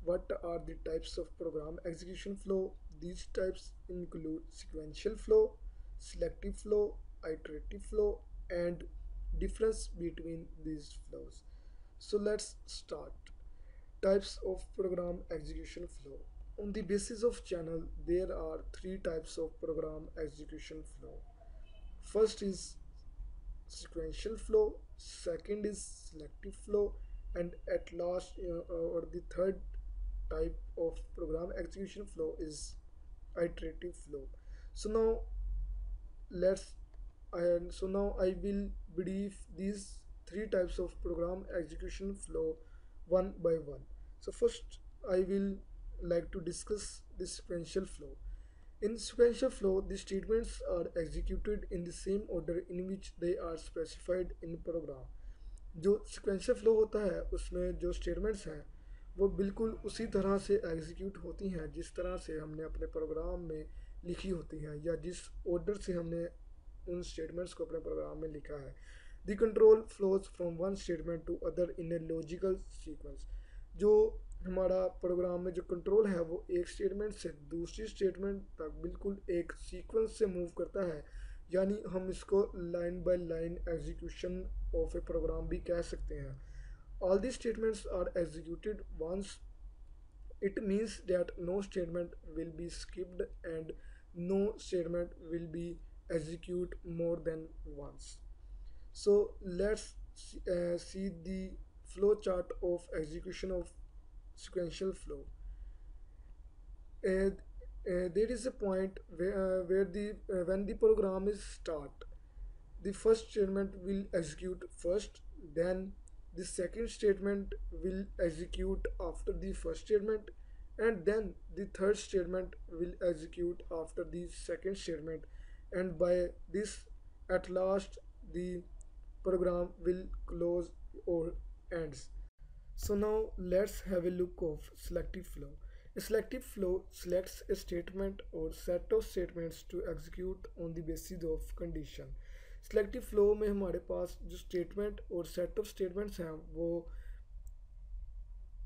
what are the types of program execution flow. These types include sequential flow, selective flow, iterative flow, and difference between these flows. So let's start. Types of program execution flow. On the basis of channel, there are three types of program execution flow. First is sequential flow, second is selective flow, and at last, or the third type of program execution flow is iterative flow. So now let's and so now I will brief these three types of program execution flow one by one. So first I will like to discuss the sequential flow. In sequential flow, the statements are executed in the same order in which they are specified in program. जो sequential flow होता है उसमें जो statements हैं वो बिल्कुल उसी तरह से एग्जीक्यूट होती हैं जिस तरह से हमने अपने प्रोग्राम में लिखी होती हैं या जिस ऑर्डर से हमने उन स्टेटमेंट्स को अपने प्रोग्राम में लिखा है. The control flows from one statement to other in a logical sequence. जो हमारा प्रोग्राम में जो कंट्रोल है वो एक स्टेटमेंट से दूसरी स्टेटमेंट तक बिल्कुल एक सीक्वेंस से मूव करता है. यानी हम इसको line by line execution of a program भी कह सकते हैं. All these statements are executed once. It means that no statement will be skipped and no statement will be executed more than once. So let's see the flow chart of execution of sequential flow. There is a point where the when the program is start, the first statement will execute first, then the second statement will execute after the first statement, and then the third statement will execute after the second statement, and by this at last the program will close or ends. So now let's have a look of selective flow. A selective flow selects a statement or set of statements to execute on the basis of condition. Selective flow में हमारे पास जो statement और set of statements हैं वो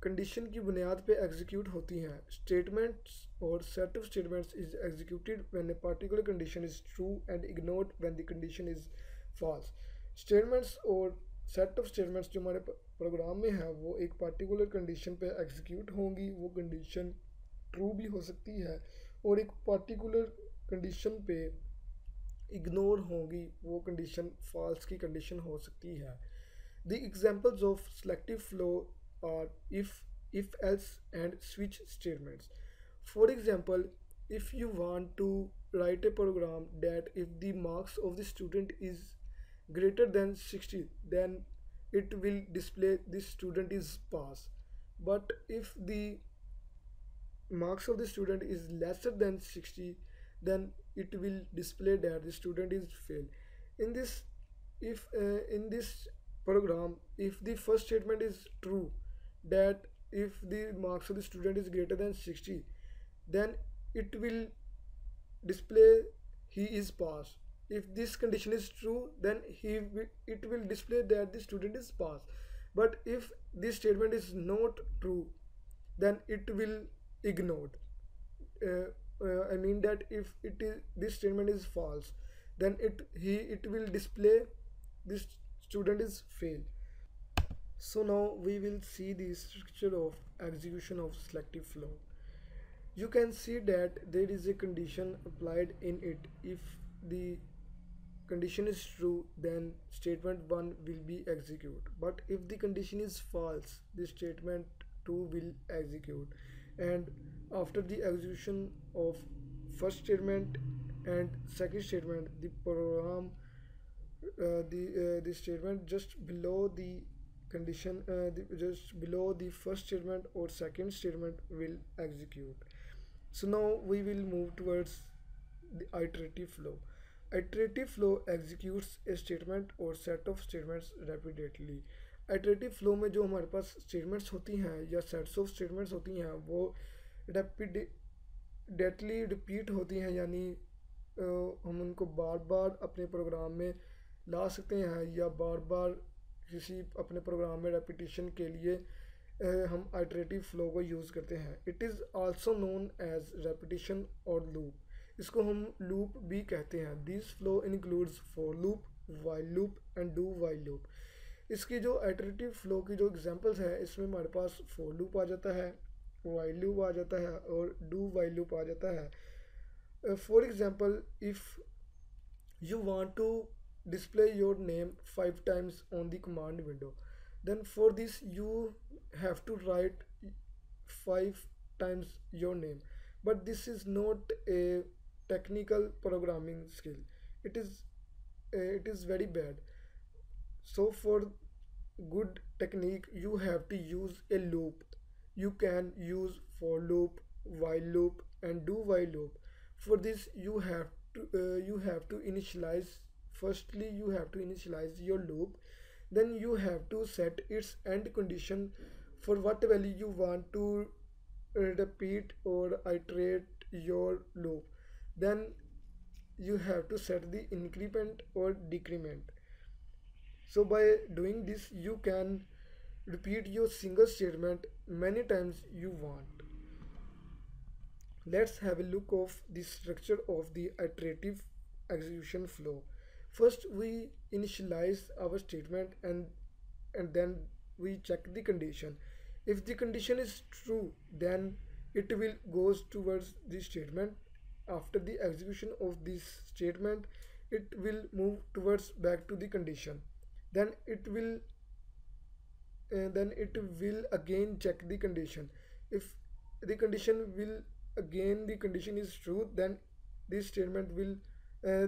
condition की बुनियाद पे execute होती हैं. स्टेटमेंट्स और set of statements is executed when a particular condition is true and ignored when the condition is false. Statements और सेट ऑफ स्टेटमेंट्स जो हमारे प्रोग्राम में है वो एक पार्टिकुलर कंडीशन पे एग्जीक्यूट होंगी. वो कंडीशन ट्रू भी हो सकती है और एक पार्टिकुलर कंडीशन पे इग्नोर होगी, वो कंडीशन फॉल्स की कंडीशन हो सकती है. The examples of selective flow are if else and switch statements. For example, if you want to write a program that if the marks of the student is greater than 60, then it will display the student is pass. But if the marks of the student is lesser than 60, then it will display that the student is fail. In this, if in this program, if the first statement is true, that if the marks of the student is greater than 60, then it will display he is pass. If this condition is true, then it will display that the student is pass. But if this statement is not true, then it will ignored. I mean that if it is this statement is false, then it will display this student is fail. So now we will see the structure of execution of selective flow. You can see that there is a condition applied in it. If the condition is true, then statement 1 will be executed. But if the condition is false, the statement 2 will execute. And after the execution of first statement and second statement, the program the statement just below the condition just below the first statement or second statement will execute. So now we will move towards the iterative flow. Iterative flow executes a statement or set of statements repeatedly. iterative flow में जो हमारे पास statements होती हैं या sets of statements होती हैं वो repeatedly repeat होती हैं. यानी हम उनको बार बार अपने प्रोग्राम में ला सकते हैं या बार बार किसी अपने प्रोग्राम में रेपिटेशन के लिए हम आइटरेटिव फ्लो को यूज़ करते हैं। It is also known as repetition or loop, इसको हम लूप भी कहते हैं। This flow includes for loop, while loop and do while loop. इसकी जो आइटरेटिव फ्लो की जो एग्जांपल्स हैं, इसमें हमारे पास फॉर लूप आ जाता है, वाइल लूप आ जाता है और डू वाइल लूप आ जाता है। For example, if you want to display your name 5 times on the command window, then for this you have to write 5 times your name. But this is not a technical programming skill. It is very bad. So for good technique you have to use a loop. You can use for loop, while loop and do while loop. For this you have to initialize. Firstly you have to initialize your loop, then you have to set its end condition for what value you want to repeat or iterate your loop. Then you have to set the increment or decrement. So by doing this you can repeat your single statement many times you want. Let's have a look of the structure of the iterative execution flow. First we initialize our statement and then we check the condition. If the condition is true, then it will goes towards the statement. After the execution of this statement, it will move towards back to the condition. Then it will again check the condition. If the condition will again the condition is true, this statement will uh,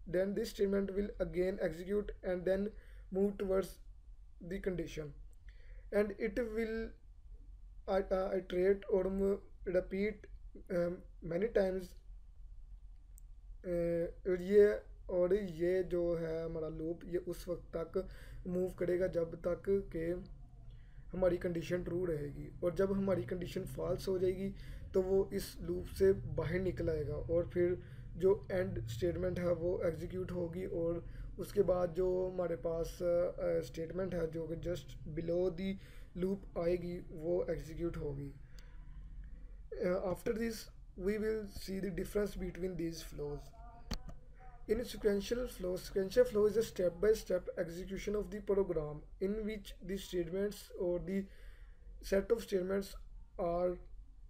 then this statement will again execute and then move towards the condition, and it will iterate or repeat many times। और ये जो है हमारा loop, ये उस वक्त तक move करेगा जब तक कि हमारी कंडीशन ट्रू रहेगी, और जब हमारी कंडीशन फॉल्स हो जाएगी तो वो इस लूप से बाहर निकल आएगा और फिर जो एंड स्टेटमेंट है वो एग्जीक्यूट होगी, और उसके बाद जो हमारे पास स्टेटमेंट है जो कि जस्ट बिलो दी लूप आएगी वो एग्जीक्यूट होगी। After this we will see the difference between these flows. In a sequential flow is a step-by-step execution of the program in which the statements or the set of statements are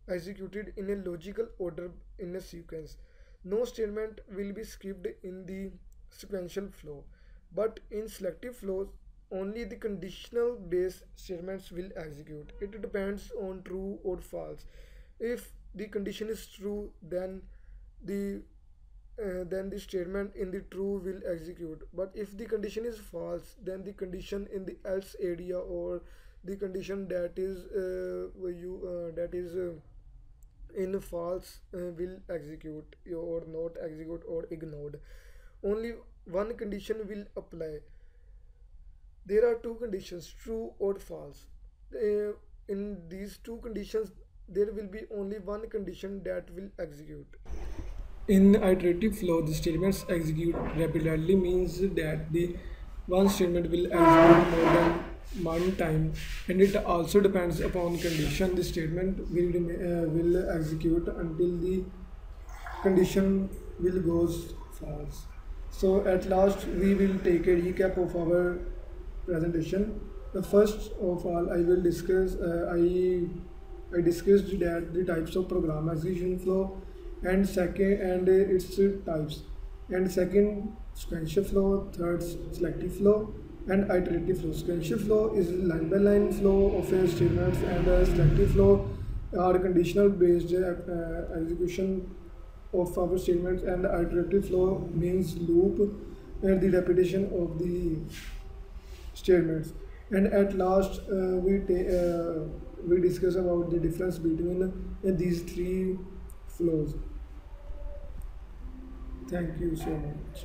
executed in a logical order in a sequence. No statement will be skipped in the sequential flow, but in selective flows, only the conditional based statements will execute. It depends on true or false. If the condition is true, the then the statement in the true will execute. But if the condition is false, then the condition in the else area or the condition that is in false will execute or not execute or ignored. Only one condition will apply. There are two conditions, true or false. In these two conditions, there will be only one condition that will execute. In iterative flow, the statements execute rapidly means that the one statement will execute more than one time, and it also depends upon condition. The statement will execute until the condition will goes false. So at last we will take a recap of our presentation. The first of all, I will discuss. I discussed that the types of program execution flow, and second and its types, and second sequential flow, third selective flow, and iterative flow. Sequential flow is line by line flow of a statements, and selective flow are conditional based execution of our statements, and iterative flow means loop and the repetition of the statements. And at last we discuss about the difference between these three flows. Thank you so much.